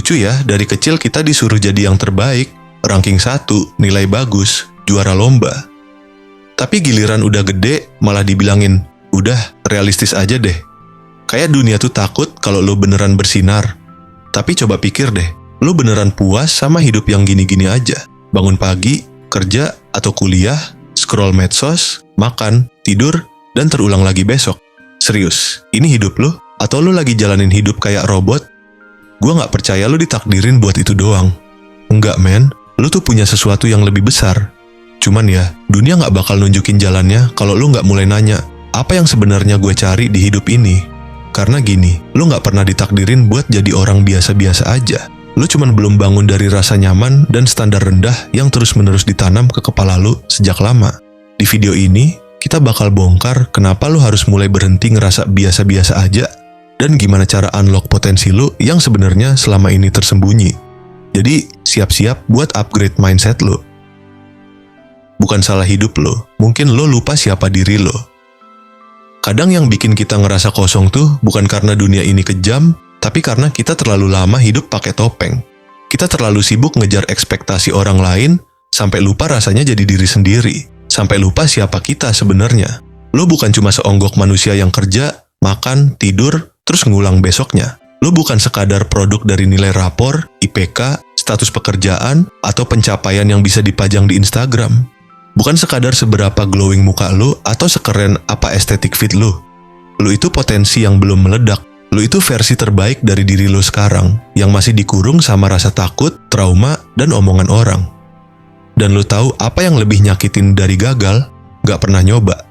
Lucu ya, dari kecil kita disuruh jadi yang terbaik, ranking 1, nilai bagus, juara lomba. Tapi giliran udah gede, malah dibilangin, udah, realistis aja deh. Kayak dunia tuh takut kalau lo beneran bersinar. Tapi coba pikir deh, lo beneran puas sama hidup yang gini-gini aja? Bangun pagi, kerja atau kuliah, scroll medsos, makan, tidur, dan terulang lagi besok. Serius, ini hidup lo? Atau lo lagi jalanin hidup kayak robot? Gua gak percaya lo ditakdirin buat itu doang. Enggak men, lo tuh punya sesuatu yang lebih besar. Cuman ya, dunia gak bakal nunjukin jalannya kalau lo gak mulai nanya, apa yang sebenarnya gue cari di hidup ini? Karena gini, lo gak pernah ditakdirin buat jadi orang biasa-biasa aja. Lo cuman belum bangun dari rasa nyaman dan standar rendah yang terus-menerus ditanam ke kepala lo sejak lama. Di video ini, kita bakal bongkar kenapa lo harus mulai berhenti ngerasa biasa-biasa aja dan gimana cara unlock potensi lo yang sebenarnya selama ini tersembunyi. Jadi, siap-siap buat upgrade mindset lo. Bukan salah hidup lo, mungkin lo lupa siapa diri lo. Kadang yang bikin kita ngerasa kosong tuh bukan karena dunia ini kejam, tapi karena kita terlalu lama hidup pakai topeng. Kita terlalu sibuk ngejar ekspektasi orang lain, sampai lupa rasanya jadi diri sendiri. Sampai lupa siapa kita sebenarnya. Lo bukan cuma seonggok manusia yang kerja, makan, tidur, terus ngulang besoknya. Lo bukan sekadar produk dari nilai rapor, IPK, status pekerjaan, atau pencapaian yang bisa dipajang di Instagram. Bukan sekadar seberapa glowing muka lo atau sekeren apa estetik fit lo. Lo itu potensi yang belum meledak. Lo itu versi terbaik dari diri lo sekarang, yang masih dikurung sama rasa takut, trauma, dan omongan orang. Dan lo tahu apa yang lebih nyakitin dari gagal? Gak pernah nyoba.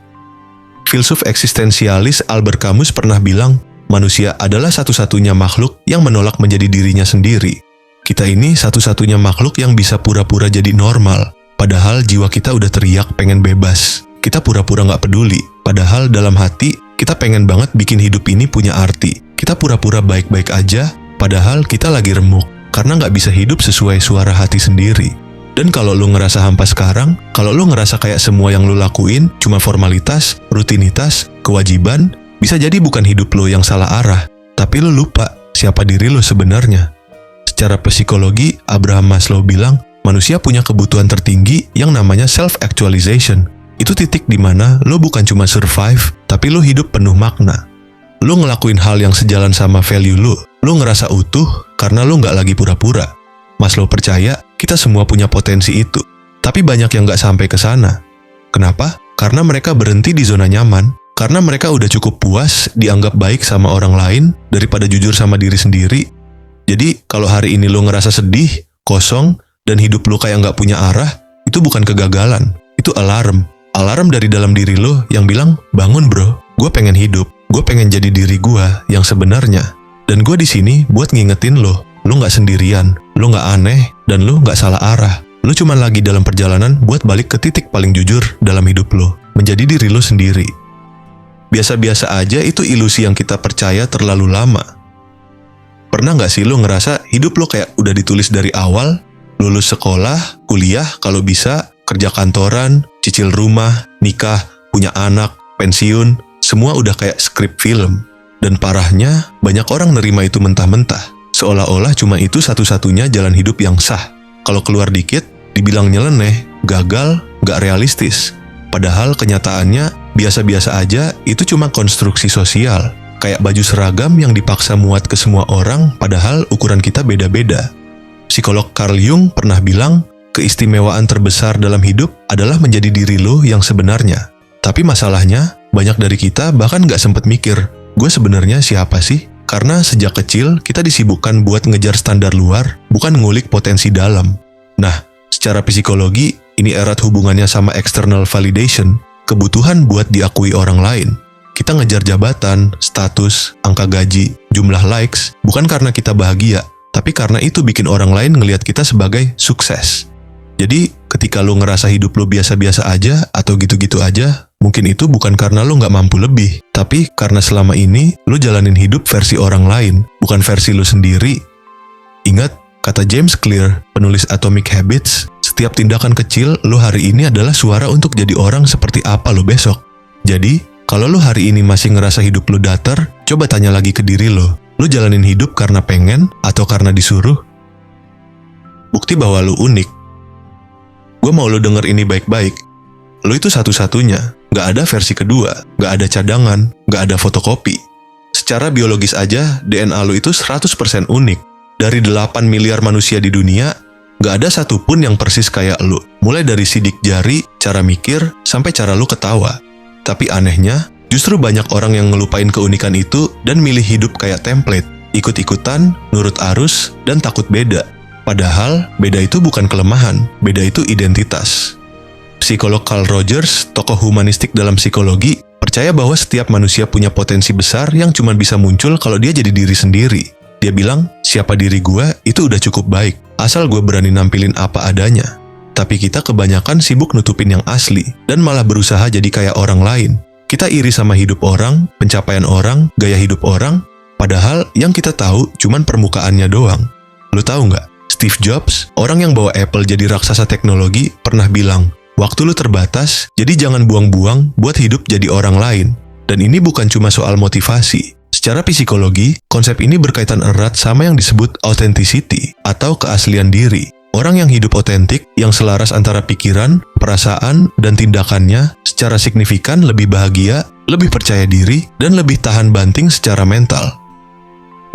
Filsuf eksistensialis Albert Camus pernah bilang, manusia adalah satu-satunya makhluk yang menolak menjadi dirinya sendiri. Kita ini satu-satunya makhluk yang bisa pura-pura jadi normal, padahal jiwa kita udah teriak pengen bebas. Kita pura-pura gak peduli, padahal dalam hati kita pengen banget bikin hidup ini punya arti. Kita pura-pura baik-baik aja, padahal kita lagi remuk, karena gak bisa hidup sesuai suara hati sendiri. Dan kalau lo ngerasa hampa sekarang, kalau lo ngerasa kayak semua yang lo lakuin cuma formalitas, rutinitas, kewajiban, bisa jadi bukan hidup lo yang salah arah, tapi lo lupa siapa diri lo sebenarnya. Secara psikologi, Abraham Maslow bilang, manusia punya kebutuhan tertinggi yang namanya self-actualization. Itu titik di mana lo bukan cuma survive, tapi lo hidup penuh makna. Lo ngelakuin hal yang sejalan sama value lo ngerasa utuh karena lo nggak lagi pura-pura. Maslow percaya kita semua punya potensi itu, tapi banyak yang nggak sampai ke sana. Kenapa? Karena mereka berhenti di zona nyaman. Karena mereka udah cukup puas dianggap baik sama orang lain daripada jujur sama diri sendiri. Jadi kalau hari ini lo ngerasa sedih, kosong, dan hidup lo kayak nggak punya arah, itu bukan kegagalan, itu alarm. Alarm dari dalam diri lo yang bilang, bangun bro, gue pengen hidup, gue pengen jadi diri gue yang sebenarnya. Dan gue di sini buat ngingetin lo nggak sendirian, lo nggak aneh, dan lo nggak salah arah. Lo cuma lagi dalam perjalanan buat balik ke titik paling jujur dalam hidup lo, menjadi diri lo sendiri. Biasa-biasa aja itu ilusi yang kita percaya terlalu lama. Pernah nggak sih lo ngerasa hidup lo kayak udah ditulis dari awal? Lulus sekolah, kuliah kalau bisa, kerja kantoran, cicil rumah, nikah, punya anak, pensiun, semua udah kayak skrip film. Dan parahnya, banyak orang nerima itu mentah-mentah. Seolah-olah cuma itu satu-satunya jalan hidup yang sah. Kalau keluar dikit, dibilang nyeleneh, gagal, gak realistis. Padahal kenyataannya, biasa-biasa aja itu cuma konstruksi sosial. Kayak baju seragam yang dipaksa muat ke semua orang, padahal ukuran kita beda-beda. Psikolog Carl Jung pernah bilang, keistimewaan terbesar dalam hidup adalah menjadi diri lo yang sebenarnya. Tapi masalahnya, banyak dari kita bahkan gak sempet mikir, gue sebenarnya siapa sih? Karena sejak kecil, kita disibukkan buat ngejar standar luar, bukan ngulik potensi dalam. Nah, secara psikologi, ini erat hubungannya sama external validation, kebutuhan buat diakui orang lain. Kita ngejar jabatan, status, angka gaji, jumlah likes, bukan karena kita bahagia, tapi karena itu bikin orang lain ngelihat kita sebagai sukses. Jadi, ketika lo ngerasa hidup lo biasa-biasa aja atau gitu-gitu aja, mungkin itu bukan karena lo nggak mampu lebih, tapi karena selama ini lo jalanin hidup versi orang lain, bukan versi lo sendiri. Ingat, kata James Clear, penulis Atomic Habits, setiap tindakan kecil lo hari ini adalah suara untuk jadi orang seperti apa lo besok. Jadi, kalau lo hari ini masih ngerasa hidup lo datar, coba tanya lagi ke diri lo. Lo jalanin hidup karena pengen atau karena disuruh? bukti bahwa lu unik. Gue mau lu denger ini baik-baik. Lu itu satu-satunya, gak ada versi kedua, gak ada cadangan, gak ada fotokopi. Secara biologis aja, DNA lu itu 100% unik. Dari 8 miliar manusia di dunia, gak ada satupun yang persis kayak lu. Mulai dari sidik jari, cara mikir, sampai cara lu ketawa. Tapi anehnya, justru banyak orang yang ngelupain keunikan itu dan milih hidup kayak template. Ikut-ikutan, nurut arus, dan takut beda. Padahal, beda itu bukan kelemahan, beda itu identitas. Psikolog Carl Rogers, tokoh humanistik dalam psikologi, percaya bahwa setiap manusia punya potensi besar yang cuma bisa muncul kalau dia jadi diri sendiri. Dia bilang, siapa diri gue itu udah cukup baik, asal gue berani nampilin apa adanya. Tapi kita kebanyakan sibuk nutupin yang asli, dan malah berusaha jadi kayak orang lain. Kita iri sama hidup orang, pencapaian orang, gaya hidup orang, padahal yang kita tahu cuman permukaannya doang. Lu tahu nggak? Steve Jobs, orang yang bawa Apple jadi raksasa teknologi, pernah bilang, waktu lu terbatas, jadi jangan buang-buang buat hidup jadi orang lain. Dan ini bukan cuma soal motivasi. Secara psikologi, konsep ini berkaitan erat sama yang disebut authenticity atau keaslian diri. Orang yang hidup otentik, yang selaras antara pikiran, perasaan, dan tindakannya secara signifikan lebih bahagia, lebih percaya diri, dan lebih tahan banting secara mental.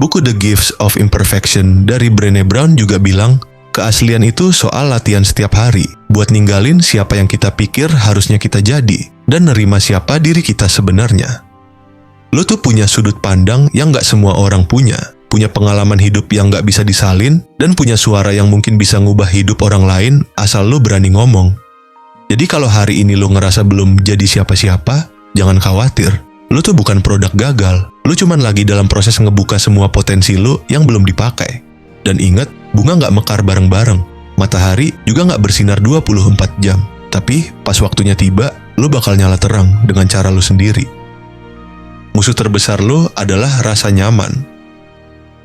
Buku The Gifts of Imperfection dari Brené Brown juga bilang, keaslian itu soal latihan setiap hari, buat ninggalin siapa yang kita pikir harusnya kita jadi, dan nerima siapa diri kita sebenarnya. Lo tuh punya sudut pandang yang gak semua orang punya pengalaman hidup yang gak bisa disalin, dan punya suara yang mungkin bisa ngubah hidup orang lain asal lo berani ngomong. Jadi kalau hari ini lo ngerasa belum jadi siapa-siapa, jangan khawatir. Lo tuh bukan produk gagal, lo cuman lagi dalam proses ngebuka semua potensi lo yang belum dipakai. Dan ingat, bunga gak mekar bareng-bareng, matahari juga gak bersinar 24 jam. Tapi pas waktunya tiba, lo bakal nyala terang dengan cara lo sendiri. Musuh terbesar lo adalah rasa nyaman.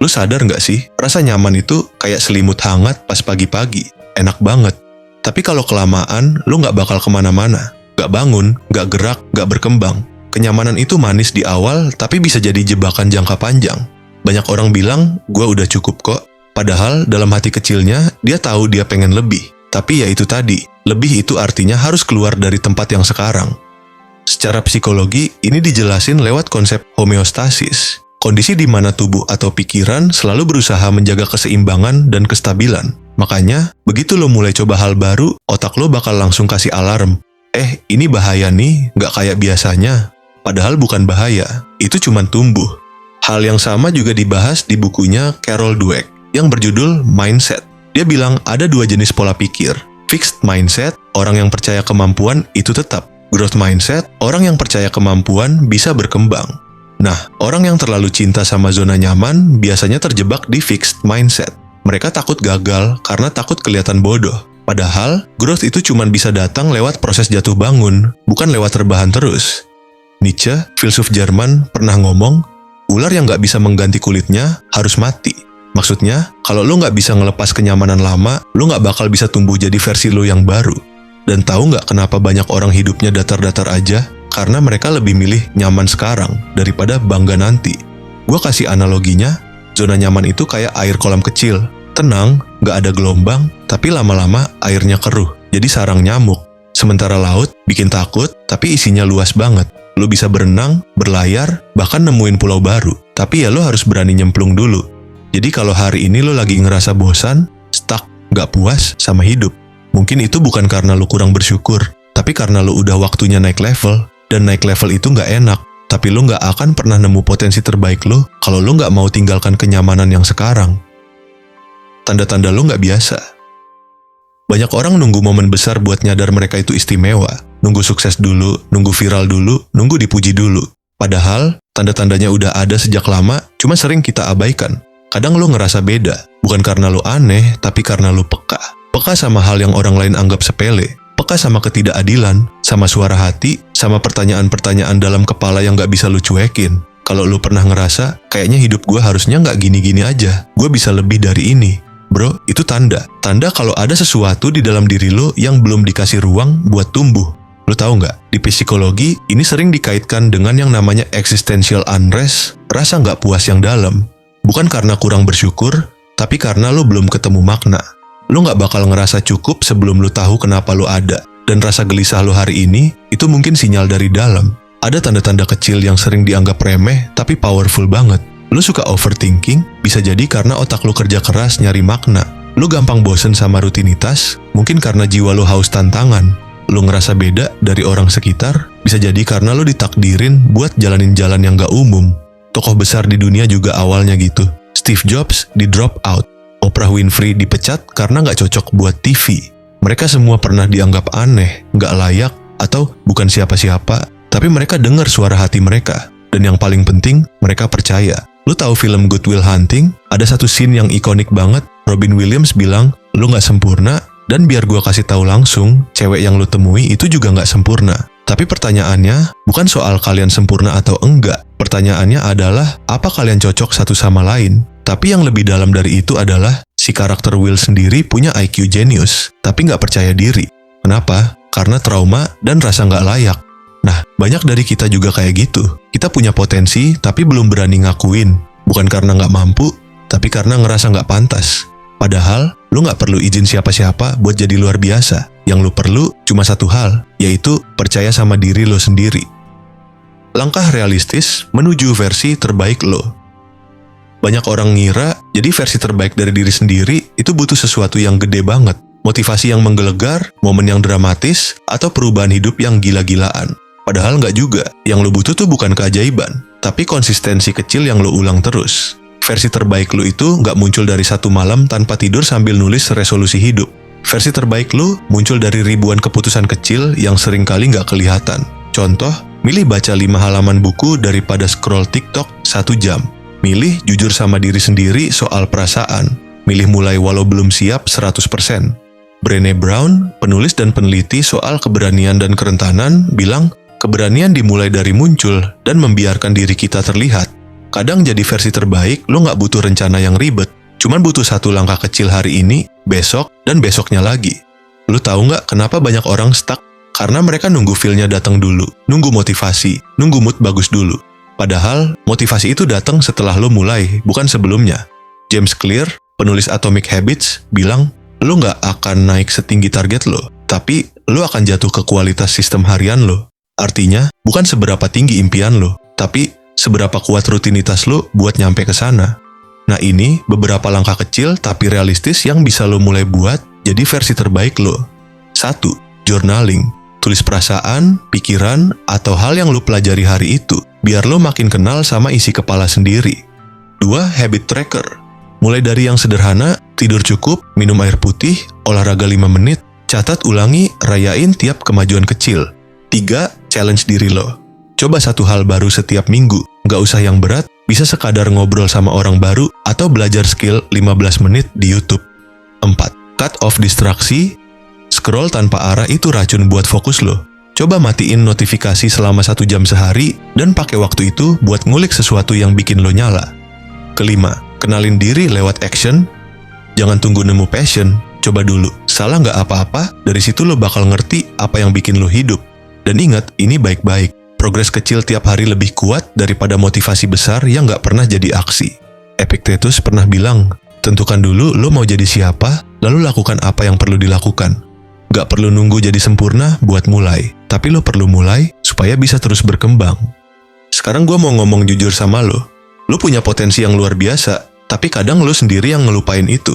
Lu sadar gak sih, rasa nyaman itu kayak selimut hangat pas pagi-pagi, enak banget. Tapi kalau kelamaan, lu gak bakal kemana-mana, gak bangun, gak gerak, gak berkembang. Kenyamanan itu manis di awal, tapi bisa jadi jebakan jangka panjang. Banyak orang bilang, gua udah cukup kok. Padahal dalam hati kecilnya, dia tahu dia pengen lebih. Tapi ya itu tadi, lebih itu artinya harus keluar dari tempat yang sekarang. Secara psikologi, ini dijelasin lewat konsep homeostasis. Kondisi di mana tubuh atau pikiran selalu berusaha menjaga keseimbangan dan kestabilan. Makanya, begitu lo mulai coba hal baru, otak lo bakal langsung kasih alarm. Ini bahaya nih, gak kayak biasanya. Padahal bukan bahaya, itu cuman tumbuh. Hal yang sama juga dibahas di bukunya Carol Dweck yang berjudul Mindset. Dia bilang ada dua jenis pola pikir. Fixed mindset, orang yang percaya kemampuan itu tetap. Growth mindset, orang yang percaya kemampuan bisa berkembang. Nah, orang yang terlalu cinta sama zona nyaman biasanya terjebak di fixed mindset. Mereka takut gagal karena takut kelihatan bodoh. Padahal, growth itu cuma bisa datang lewat proses jatuh bangun, bukan lewat rebahan terus. Nietzsche, filsuf Jerman, pernah ngomong, ular yang gak bisa mengganti kulitnya harus mati. Maksudnya, kalau lo gak bisa ngelepas kenyamanan lama, lo gak bakal bisa tumbuh jadi versi lo yang baru. Dan tahu gak kenapa banyak orang hidupnya datar-datar aja? Karena mereka lebih milih nyaman sekarang daripada bangga nanti. Gue kasih analoginya, zona nyaman itu kayak air kolam kecil. Tenang, gak ada gelombang, tapi lama-lama airnya keruh, jadi sarang nyamuk. Sementara laut bikin takut, tapi isinya luas banget. Lo bisa berenang, berlayar, bahkan nemuin pulau baru. Tapi ya lo harus berani nyemplung dulu. Jadi kalau hari ini lo lagi ngerasa bosan, stuck, gak puas sama hidup, mungkin itu bukan karena lo kurang bersyukur, tapi karena lo udah waktunya naik level. Dan naik level itu gak enak, tapi lo gak akan pernah nemu potensi terbaik lo kalau lo gak mau tinggalkan kenyamanan yang sekarang. Tanda-tanda lo gak biasa. Banyak orang nunggu momen besar buat nyadar mereka itu istimewa. Nunggu sukses dulu, nunggu viral dulu, nunggu dipuji dulu. Padahal, tanda-tandanya udah ada sejak lama, cuma sering kita abaikan. Kadang lo ngerasa beda, bukan karena lo aneh, tapi karena lo peka. Peka sama hal yang orang lain anggap sepele. Peka sama ketidakadilan, sama suara hati, sama pertanyaan-pertanyaan dalam kepala yang gak bisa lu cuekin. Kalau lu pernah ngerasa, kayaknya hidup gue harusnya gak gini-gini aja, gue bisa lebih dari ini. Bro, itu tanda. Tanda kalau ada sesuatu di dalam diri lu yang belum dikasih ruang buat tumbuh. Lu tahu gak, di psikologi, ini sering dikaitkan dengan yang namanya existential unrest, rasa gak puas yang dalam. Bukan karena kurang bersyukur, tapi karena lu belum ketemu makna. Lu gak bakal ngerasa cukup sebelum lu tahu kenapa lu ada. Dan rasa gelisah lu hari ini, itu mungkin sinyal dari dalam. Ada tanda-tanda kecil yang sering dianggap remeh, tapi powerful banget. Lu suka overthinking, bisa jadi karena otak lu kerja keras nyari makna. Lu gampang bosen sama rutinitas, mungkin karena jiwa lu haus tantangan. Lu ngerasa beda dari orang sekitar, bisa jadi karena lu ditakdirin buat jalanin jalan yang gak umum. Tokoh besar di dunia juga awalnya gitu. Steve Jobs di drop out. Oprah Winfrey dipecat karena gak cocok buat TV. Mereka semua pernah dianggap aneh, gak layak, atau bukan siapa-siapa, tapi mereka dengar suara hati mereka. Dan yang paling penting, mereka percaya. Lu tahu film Good Will Hunting? Ada satu scene yang ikonik banget. Robin Williams bilang, lu gak sempurna, dan biar gua kasih tahu langsung, cewek yang lu temui itu juga gak sempurna. Tapi pertanyaannya, bukan soal kalian sempurna atau enggak. Pertanyaannya adalah, apa kalian cocok satu sama lain? Tapi yang lebih dalam dari itu adalah, si karakter Will sendiri punya IQ jenius, tapi nggak percaya diri. Kenapa? Karena trauma dan rasa nggak layak. Nah, banyak dari kita juga kayak gitu. Kita punya potensi, tapi belum berani ngakuin. Bukan karena nggak mampu, tapi karena ngerasa nggak pantas. Padahal, lu nggak perlu izin siapa-siapa buat jadi luar biasa. Yang lu perlu cuma satu hal, yaitu percaya sama diri lo sendiri. Langkah realistis menuju versi terbaik lo. Banyak orang ngira, jadi versi terbaik dari diri sendiri itu butuh sesuatu yang gede banget. Motivasi yang menggelegar, momen yang dramatis, atau perubahan hidup yang gila-gilaan. Padahal nggak juga, yang lo butuh tuh bukan keajaiban, tapi konsistensi kecil yang lo ulang terus. Versi terbaik lo itu nggak muncul dari satu malam tanpa tidur sambil nulis resolusi hidup. Versi terbaik lo muncul dari ribuan keputusan kecil yang seringkali nggak kelihatan. Contoh, milih baca 5 halaman buku daripada scroll TikTok 1 jam. Milih jujur sama diri sendiri soal perasaan. Milih mulai walau belum siap 100%. Brené Brown, penulis dan peneliti soal keberanian dan kerentanan, bilang, keberanian dimulai dari muncul dan membiarkan diri kita terlihat. Kadang jadi versi terbaik, lo nggak butuh rencana yang ribet. Cuman butuh satu langkah kecil hari ini, besok, dan besoknya lagi. Lo tahu nggak kenapa banyak orang stuck? Karena mereka nunggu feel-nya datang dulu, nunggu motivasi, nunggu mood bagus dulu. Padahal, motivasi itu datang setelah lo mulai, bukan sebelumnya. James Clear, penulis Atomic Habits, bilang, lo nggak akan naik setinggi target lo, tapi lo akan jatuh ke kualitas sistem harian lo. Artinya, bukan seberapa tinggi impian lo, tapi seberapa kuat rutinitas lo buat nyampe ke sana. Nah ini, beberapa langkah kecil tapi realistis yang bisa lo mulai buat jadi versi terbaik lo. 1. Journaling. Tulis perasaan, pikiran, atau hal yang lo pelajari hari itu, biar lo makin kenal sama isi kepala sendiri. 2. Habit tracker. Mulai dari yang sederhana, tidur cukup, minum air putih, olahraga 5 menit, catat ulangi, rayain tiap kemajuan kecil. 3. Challenge diri lo. Coba satu hal baru setiap minggu, nggak usah yang berat, bisa sekadar ngobrol sama orang baru atau belajar skill 15 menit di YouTube. 4. Cut off distraksi. Scroll tanpa arah itu racun buat fokus lo. Coba matiin notifikasi selama 1 jam sehari dan pakai waktu itu buat ngulik sesuatu yang bikin lo nyala. 5. Kenalin diri lewat action. Jangan tunggu nemu passion, coba dulu. Salah nggak apa-apa, dari situ lo bakal ngerti apa yang bikin lo hidup. Dan ingat, ini baik-baik. Progres kecil tiap hari lebih kuat daripada motivasi besar yang nggak pernah jadi aksi. Epictetus pernah bilang, tentukan dulu lo mau jadi siapa, lalu lakukan apa yang perlu dilakukan. Nggak perlu nunggu jadi sempurna buat mulai, tapi lo perlu mulai supaya bisa terus berkembang. Sekarang gue mau ngomong jujur sama lo. Lo punya potensi yang luar biasa, tapi kadang lo sendiri yang ngelupain itu.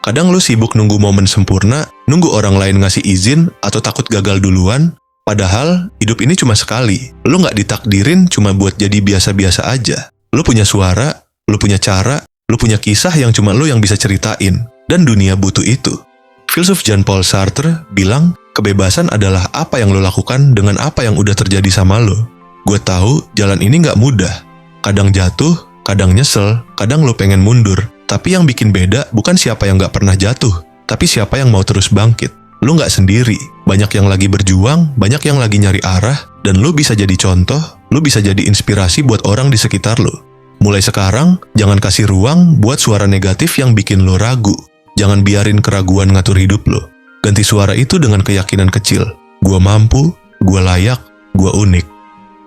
Kadang lo sibuk nunggu momen sempurna, nunggu orang lain ngasih izin, atau takut gagal duluan. Padahal, hidup ini cuma sekali. Lo nggak ditakdirin cuma buat jadi biasa-biasa aja. Lo punya suara, lo punya cara, lo punya kisah yang cuma lo yang bisa ceritain. Dan dunia butuh itu. Filsuf Jean-Paul Sartre bilang, kebebasan adalah apa yang lo lakukan dengan apa yang udah terjadi sama lo. Gue tahu jalan ini nggak mudah. Kadang jatuh, kadang nyesel, kadang lo pengen mundur. Tapi yang bikin beda bukan siapa yang nggak pernah jatuh, tapi siapa yang mau terus bangkit. Lo nggak sendiri, banyak yang lagi berjuang, banyak yang lagi nyari arah, dan lo bisa jadi contoh, lo bisa jadi inspirasi buat orang di sekitar lo. Mulai sekarang, jangan kasih ruang buat suara negatif yang bikin lo ragu. Jangan biarin keraguan ngatur hidup lo. Ganti suara itu dengan keyakinan kecil. Gua mampu, gua layak, gua unik.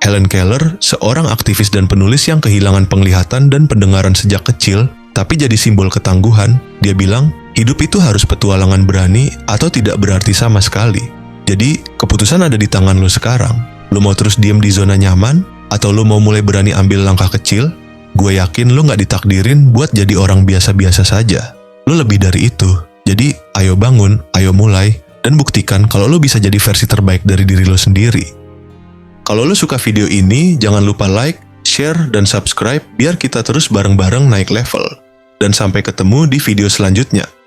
Helen Keller, seorang aktivis dan penulis yang kehilangan penglihatan dan pendengaran sejak kecil, tapi jadi simbol ketangguhan, dia bilang, Hidup itu harus petualangan berani atau tidak berarti sama sekali. Jadi, keputusan ada di tangan lo sekarang. Lo mau terus diem di zona nyaman? Atau lo mau mulai berani ambil langkah kecil? Gue yakin lo gak ditakdirin buat jadi orang biasa-biasa saja. Lo lebih dari itu. Jadi, ayo bangun, ayo mulai, dan buktikan kalau lo bisa jadi versi terbaik dari diri lo sendiri. Kalau lo suka video ini, jangan lupa like, share, dan subscribe biar kita terus bareng-bareng naik level. Dan sampai ketemu di video selanjutnya.